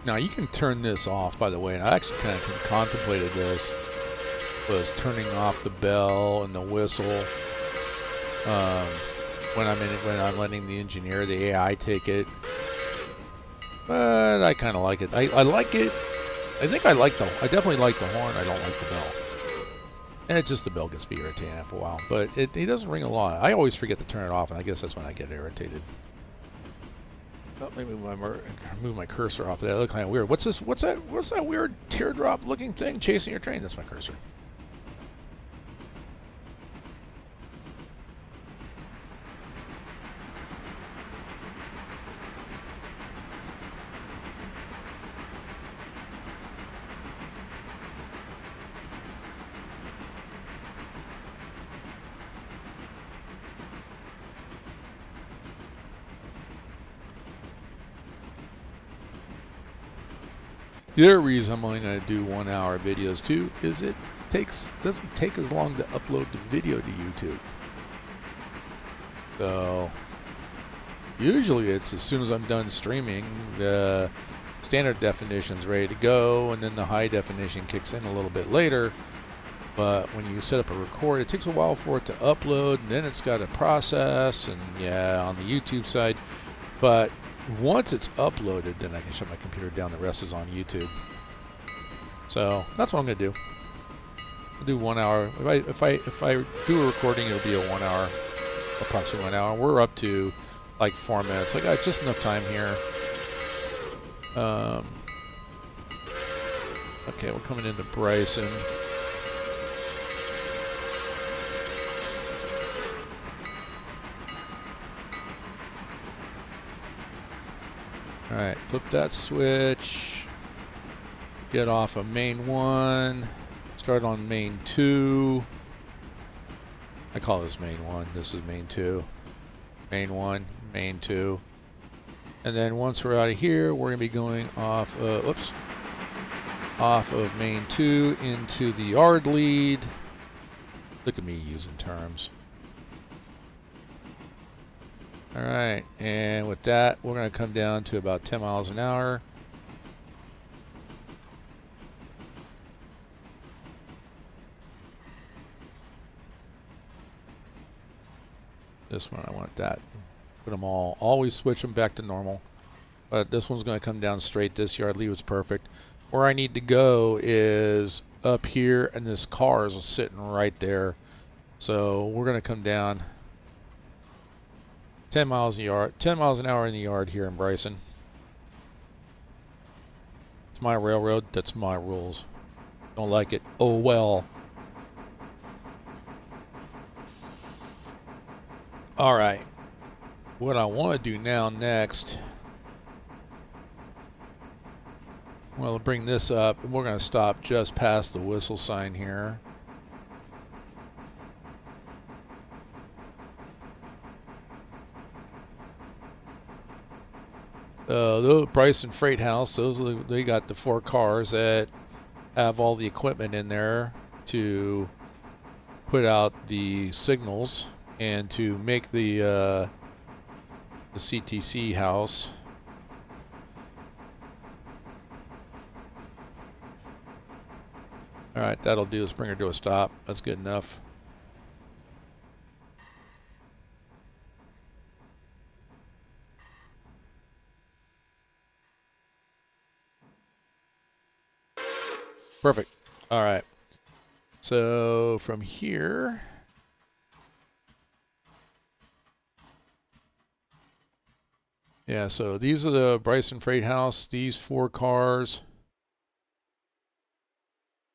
Now you can turn this off, by the way, and I actually kind of contemplated this, was turning off the bell and the whistle when I'm letting the engineer, the AI, take it. But I kind of like it. I like it. I definitely like the horn. I don't like the bell. And it just, the bell gets me irritating after a while. But it doesn't ring a lot. I always forget to turn it off, and I guess that's when I get irritated. Oh, let me move my cursor off of that. That looked kind of weird. What's this? What's that weird teardrop looking thing chasing your train? That's my cursor. The other reason I'm only going to do 1 hour videos too is it doesn't take as long to upload the video to YouTube. So usually it's as soon as I'm done streaming, the standard definition's ready to go, and then the high definition kicks in a little bit later. But when you set up a record, it takes a while for it to upload, and then it's got to process, and yeah, on the YouTube side. But once it's uploaded, then I can shut my computer down. The rest is on YouTube. So that's what I'm gonna do. I'll do 1 hour. If I do a recording, it'll be a 1 hour, approximately 1 hour. We're up to like 4 minutes. I got just enough time here. Okay, we're coming into Bryson. Alright, flip that switch. Get off of main 1. Start on main 2. I call this main 1. This is main 2. Main 1, main 2. And then once we're out of here, we're going to be going off, off of main 2 into the yard lead. Look at me using terms. Alright, and with that, we're going to come down to about 10 miles an hour. This one, I want that. Put them all, always switch them back to normal. But this one's going to come down straight. This yard lead was perfect. Where I need to go is up here, and this car is sitting right there. So we're going to come down 10 miles an hour in the yard here in Bryson. It's my railroad. That's my rules. Don't like it. Oh well. All right. What I want to do now next, well, I'll bring this up, and we're going to stop just past the whistle sign here. The Bryson Freight House, they got the 4 cars that have all the equipment in there to put out the signals and to make the CTC house. All right, that'll do. Let's bring her to a stop. That's good enough. Perfect. All right. So from here, yeah, so these are the Bryson Freight House. These 4 cars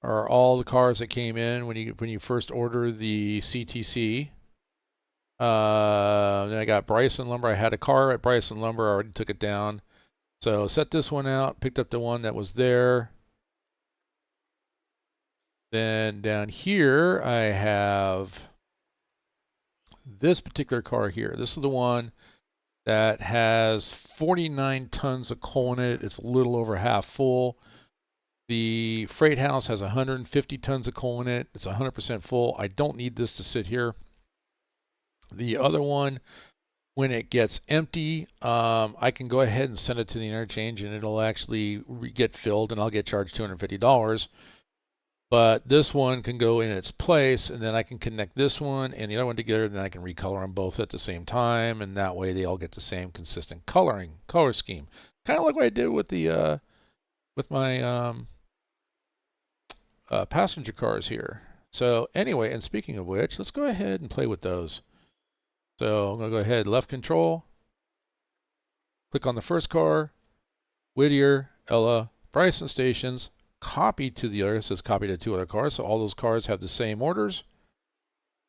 are all the cars that came in when you first order the CTC. Then I got Bryson Lumber. I had a car at Bryson Lumber. I already took it down. So set this one out, picked up the one that was there. Then down here, I have this particular car here. This is the one that has 49 tons of coal in it. It's a little over half full. The Freight House has 150 tons of coal in it. It's 100% full. I don't need this to sit here. The other one, when it gets empty, I can go ahead and send it to the interchange, and it'll actually get filled, and I'll get charged $250. But this one can go in its place, and then I can connect this one and the other one together, and then I can recolor them both at the same time, and that way they all get the same consistent color scheme. Kind of like what I did with my passenger cars here. So anyway, and speaking of which, let's go ahead and play with those. So I'm going to go ahead, left control, click on the first car, Whittier, Ella, Bryson stations, copy to the other. It says copy to 2 other cars, so all those cars have the same orders.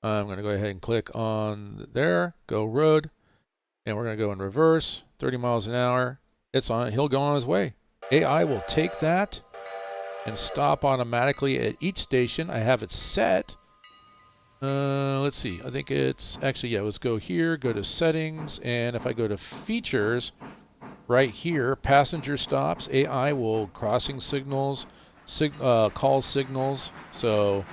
I'm going to go ahead and click on there, go road, and we're going to go in reverse, 30 miles an hour. It's on. He'll go on his way. AI will take that and stop automatically at each station. I have it set. Let's see. I think it's actually, yeah, let's go here, go to settings, and if I go to features, right here, passenger stops, AI will crossing signals, call signals. So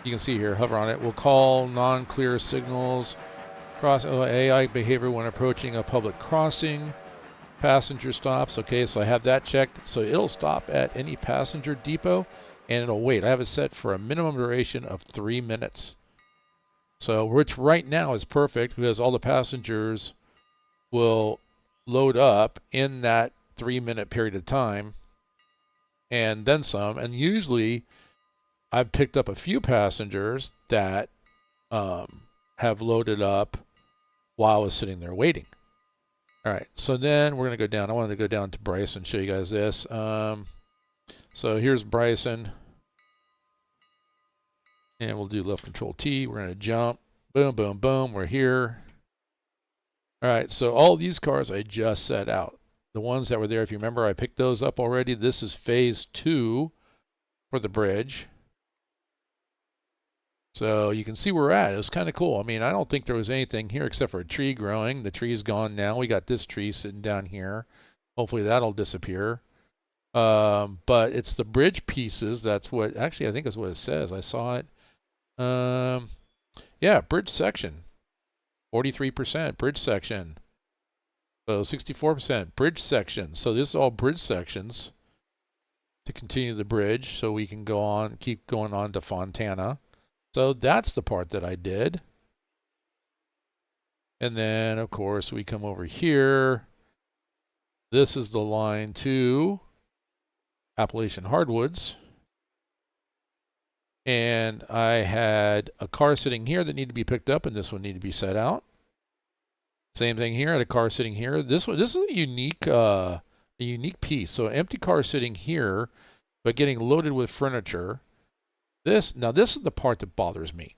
you can see here, hover on it, will call non-clear signals, AI behavior when approaching a public crossing, passenger stops. Okay, so I have that checked. So it'll stop at any passenger depot and it'll wait. I have it set for a minimum duration of 3 minutes. So, which right now is perfect because all the passengers will load up in that 3-minute period of time and then some. And usually I've picked up a few passengers that have loaded up while I was sitting there waiting. All right, so then we're going to go down. I wanted to go down to Bryson and show you guys this. So here's Bryson. And we'll do left control T. We're going to jump. Boom, boom, boom. We're here. All right, so all these cars I just set out. The ones that were there, if you remember, I picked those up already. This is phase 2 for the bridge. So you can see where we're at. It was kind of cool. I mean, I don't think there was anything here except for a tree growing. The tree's gone now. We got this tree sitting down here. Hopefully that'll disappear. But it's the bridge pieces. That's what, actually, I think is what it says. I saw it. Yeah, bridge section. 43% bridge section. So 64% bridge section. So this is all bridge sections to continue the bridge so we can go on, keep going on to Fontana. So that's the part that I did. And then, of course, we come over here. This is the line to Appalachian Hardwoods. And I had a car sitting here that needed to be picked up, and this one needed to be set out. Same thing here. I had a car sitting here. This is a unique piece. So empty car sitting here, but getting loaded with furniture. This is the part that bothers me.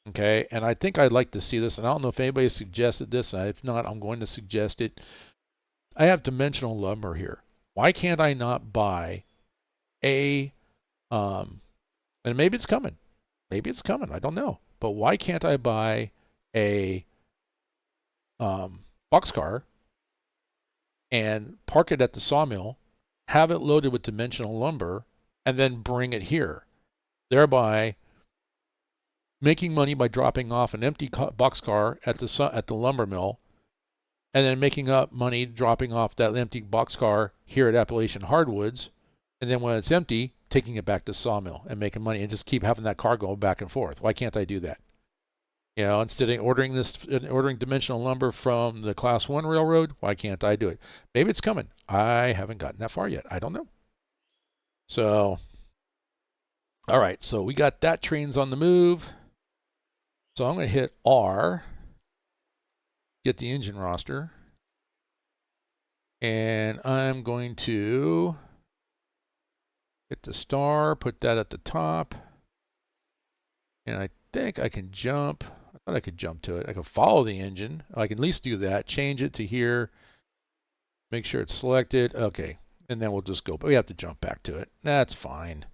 Okay, and I think I'd like to see this, and I don't know if anybody suggested this, and if not, I'm going to suggest it. I have dimensional lumber here. Why can't I not buy a, and maybe it's coming. Maybe it's coming. I don't know. But why can't I buy a boxcar and park it at the sawmill, have it loaded with dimensional lumber, and then bring it here, thereby making money by dropping off an empty boxcar at the lumber mill, and then making up money dropping off that empty boxcar here at Appalachian Hardwoods, and then when it's empty, taking it back to sawmill and making money, and just keep having that car go back and forth. Why can't I do that? You know, instead of ordering dimensional lumber from the Class 1 railroad, why can't I do it? Maybe it's coming. I haven't gotten that far yet. I don't know. So, all right. So we got that train's on the move. So I'm going to hit R, get the engine roster, and I'm going to hit the star, put that at the top, and I think I can jump. I thought I could jump to it. I can follow the engine. I can at least do that. Change it to here. Make sure it's selected. Okay. And then we'll just go. But we have to jump back to it. That's fine.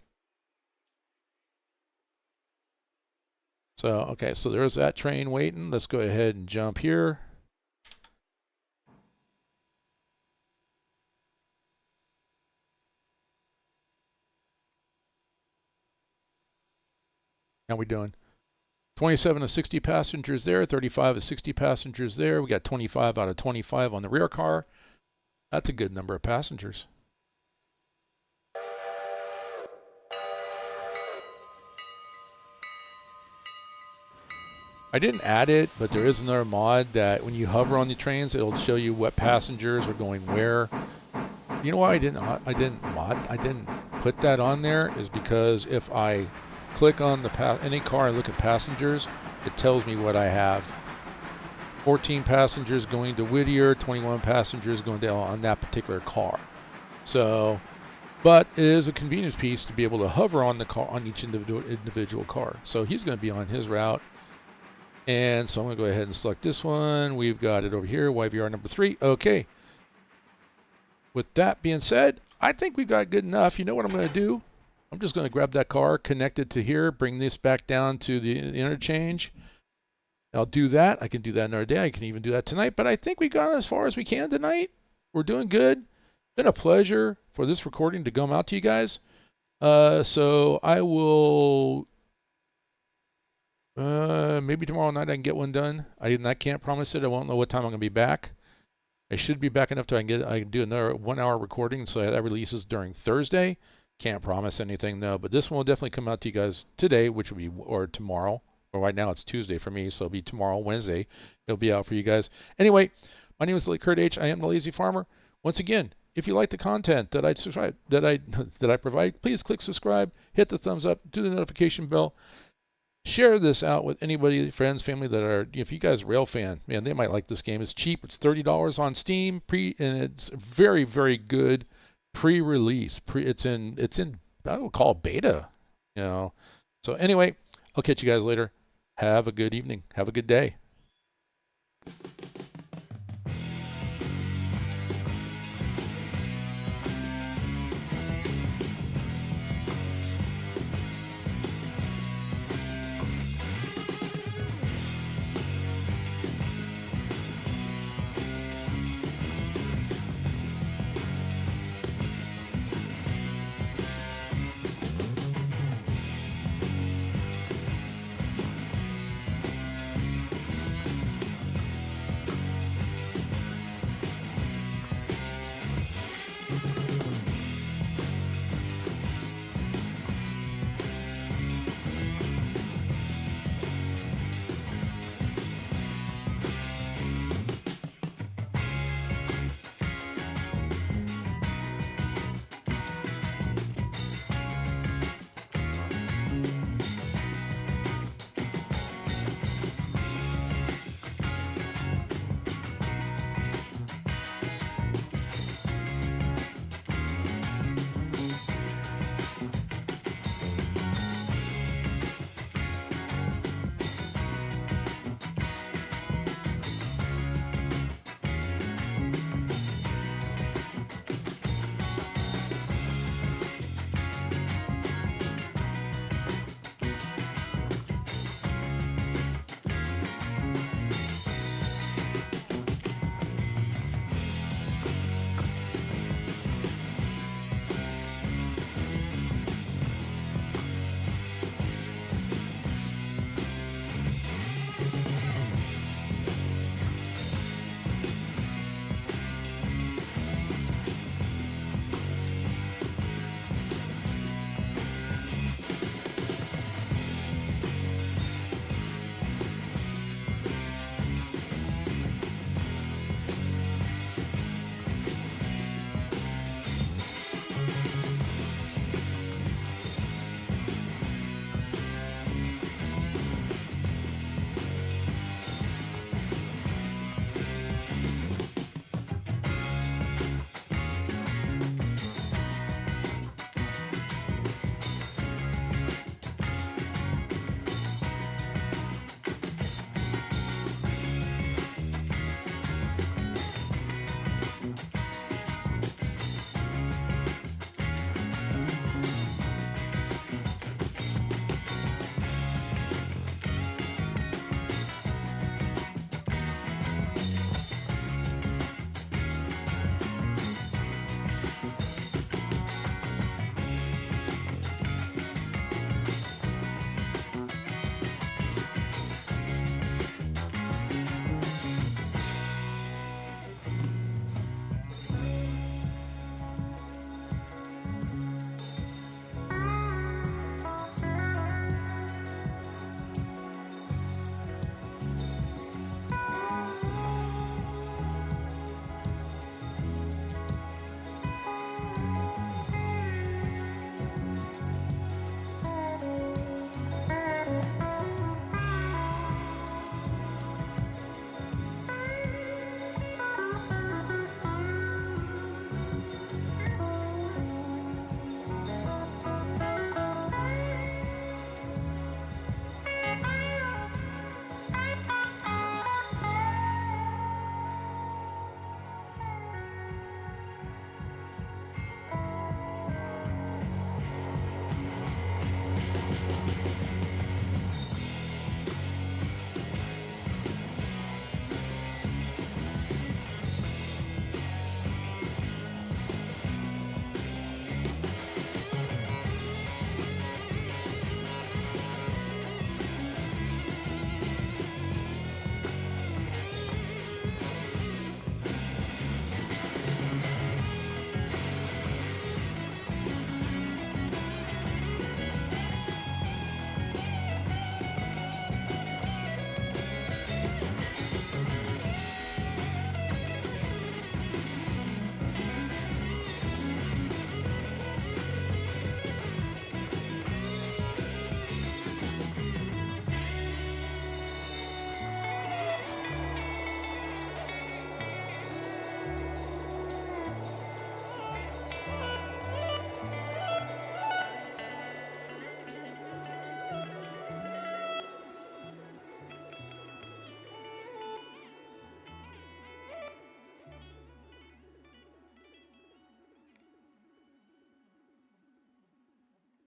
So, okay. So there's that train waiting. Let's go ahead and jump here. How we doing? 27 to 60 passengers there, 35 to 60 passengers there. We got 25 out of 25 on the rear car. That's a good number of passengers. I didn't add it, but there is another mod that when you hover on the trains, it'll show you what passengers are going where. You know why I didn't put that on there is because if I click on the any car and look at passengers, it tells me what I have. 14 passengers going to Whittier, 21 passengers going down on that particular car. So, but it is a convenience piece to be able to hover on the car on each individual car. So he's going to be on his route. And so I'm going to go ahead and select this one. We've got it over here, YVR number 3. Okay. With that being said, I think we've got good enough. You know what I'm going to do? I'm just going to grab that car, connect it to here, bring this back down to the interchange. I'll do that. I can do that another day. I can even do that tonight. But I think we got as far as we can tonight. We're doing good. Been a pleasure for this recording to come out to you guys. So I will maybe tomorrow night I can get one done. I can't promise it. I won't know what time I'm gonna be back. I should be back enough to I can do another 1 hour recording, so that releases during Thursday. Can't promise anything though, but this one will definitely come out to you guys today, which will be or tomorrow. Well, right now it's Tuesday for me, so it'll be tomorrow, Wednesday. It'll be out for you guys. Anyway, my name is Kurt H. I am the Lazy Farmer. Once again, if you like the content that I provide, please click subscribe, hit the thumbs up, do the notification bell. Share this out with anybody, friends, family that are. If you guys are rail fan, man, they might like this game. It's cheap. It's $30 on Steam, and it's very, very good pre-release. It's in I would call it beta, you know. So anyway, I'll catch you guys later. Have a good evening. Have a good day.